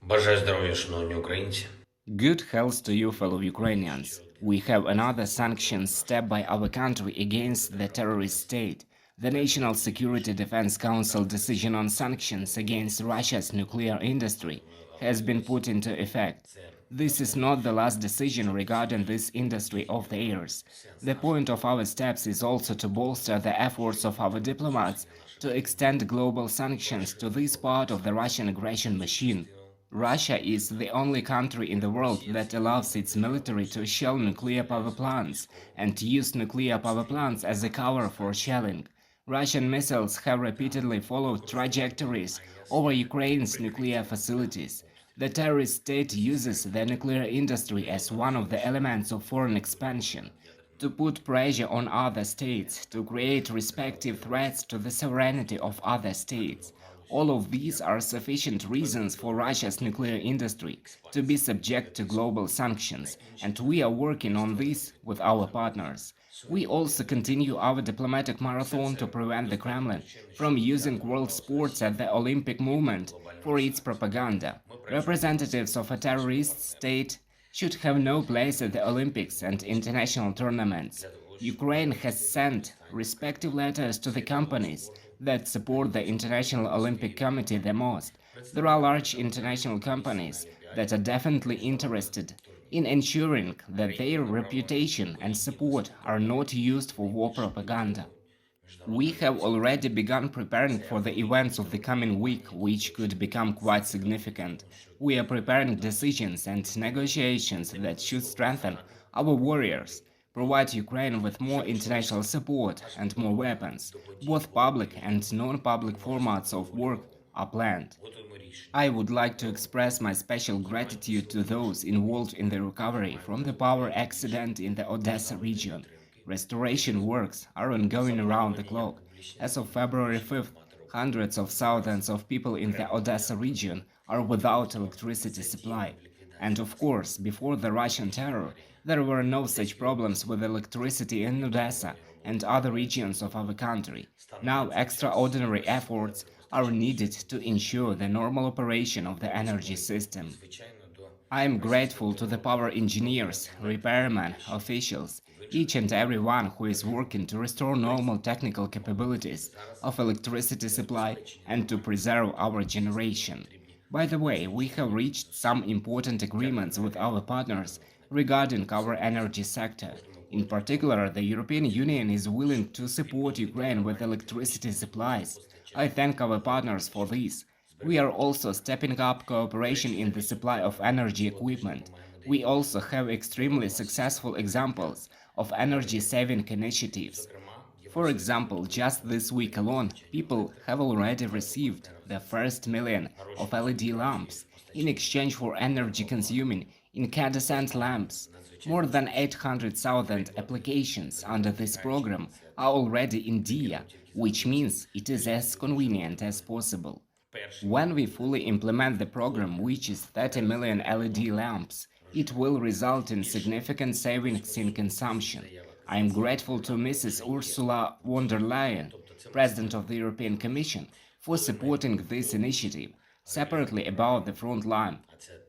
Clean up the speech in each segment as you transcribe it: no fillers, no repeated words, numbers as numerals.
Бажаю здоров'я, шановні українці. Good health to you, fellow Ukrainians. We have another sanction step by our country against the terrorist state. The National Security Defense Council decision on sanctions against Russia's nuclear industry has been put into effect. This is not the last decision regarding this industry of the years. The point of our steps is also to bolster the efforts of our diplomats to extend global sanctions to this part of the Russian aggression machine. Russia is the only country in the world that allows its military to shell nuclear power plants and use nuclear power plants as a cover for shelling. Russian missiles have repeatedly followed trajectories over Ukraine's nuclear facilities. The terrorist state uses the nuclear industry as one of the elements of foreign expansion to put pressure on other states, to create respective threats to the sovereignty of other states. All of these are sufficient reasons for Russia's nuclear industry to be subject to global sanctions, and we are working on this with our partners. We also continue our diplomatic marathon to prevent the Kremlin from using world sports at the Olympic movement for its propaganda. Representatives of a terrorist state should have no place at the Olympics and international tournaments. Ukraine has sent respective letters to the companies that support the International Olympic Committee the most. There are large international companies that are definitely interested in ensuring that their reputation and support are not used for war propaganda. We have already begun preparing for the events of the coming week, which could become quite significant. We are preparing decisions and negotiations that should strengthen our warriors, provide Ukraine with more international support and more weapons. Both public and non-public formats of work are planned. I would like to express my special gratitude to those involved in the recovery from the power accident in the Odessa region. Restoration works are ongoing around the clock. As of February 5th, hundreds of thousands of people in the Odessa region are without electricity supply. And of course, before the Russian terror, there were no such problems with electricity in Odessa and other regions of our country. Now extraordinary efforts are needed to ensure the normal operation of the energy system. I am grateful to the power engineers, repairmen, officials, each and every one who is working to restore normal technical capabilities of electricity supply and to preserve our generation. By the way, we have reached some important agreements with our partners regarding our energy sector. In particular, the European Union is willing to support Ukraine with electricity supplies. I thank our partners for this. We are also stepping up cooperation in the supply of energy equipment. We also have extremely successful examples of energy-saving initiatives. For example, just this week alone, people have already received the first million of LED lamps in exchange for energy-consuming incandescent lamps. More than 800,000 applications under this program are already in DIA, which means it is as convenient as possible. When we fully implement the program, which is 30 million LED lamps, it will result in significant savings in consumption. I am grateful to Mrs. Ursula von der Leyen, President of the European Commission, for supporting this initiative. Separately about the front line,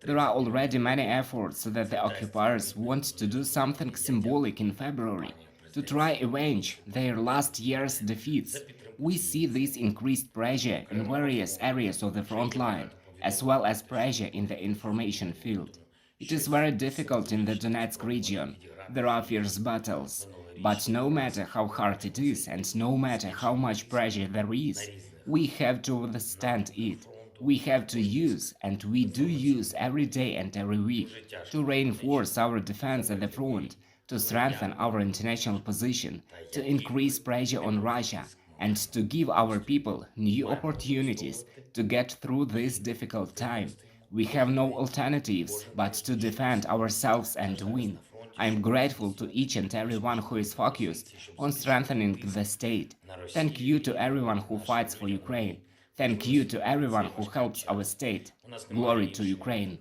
there are already many efforts that the occupiers want to do something symbolic in February, to try avenge their last year's defeats. We see this increased pressure in various areas of the front line, as well as pressure in the information field. It is very difficult in the Donetsk region. There are fierce battles. But no matter how hard it is and no matter how much pressure there is, we have to withstand it. We have to use, and we do use every day and every week, to reinforce our defense at the front, to strengthen our international position, to increase pressure on Russia, and to give our people new opportunities to get through this difficult time. We have no alternatives but to defend ourselves and win. I am grateful to each and everyone who is focused on strengthening the state. Thank you to everyone who fights for Ukraine. Thank you to everyone who helps our state. Glory to Ukraine.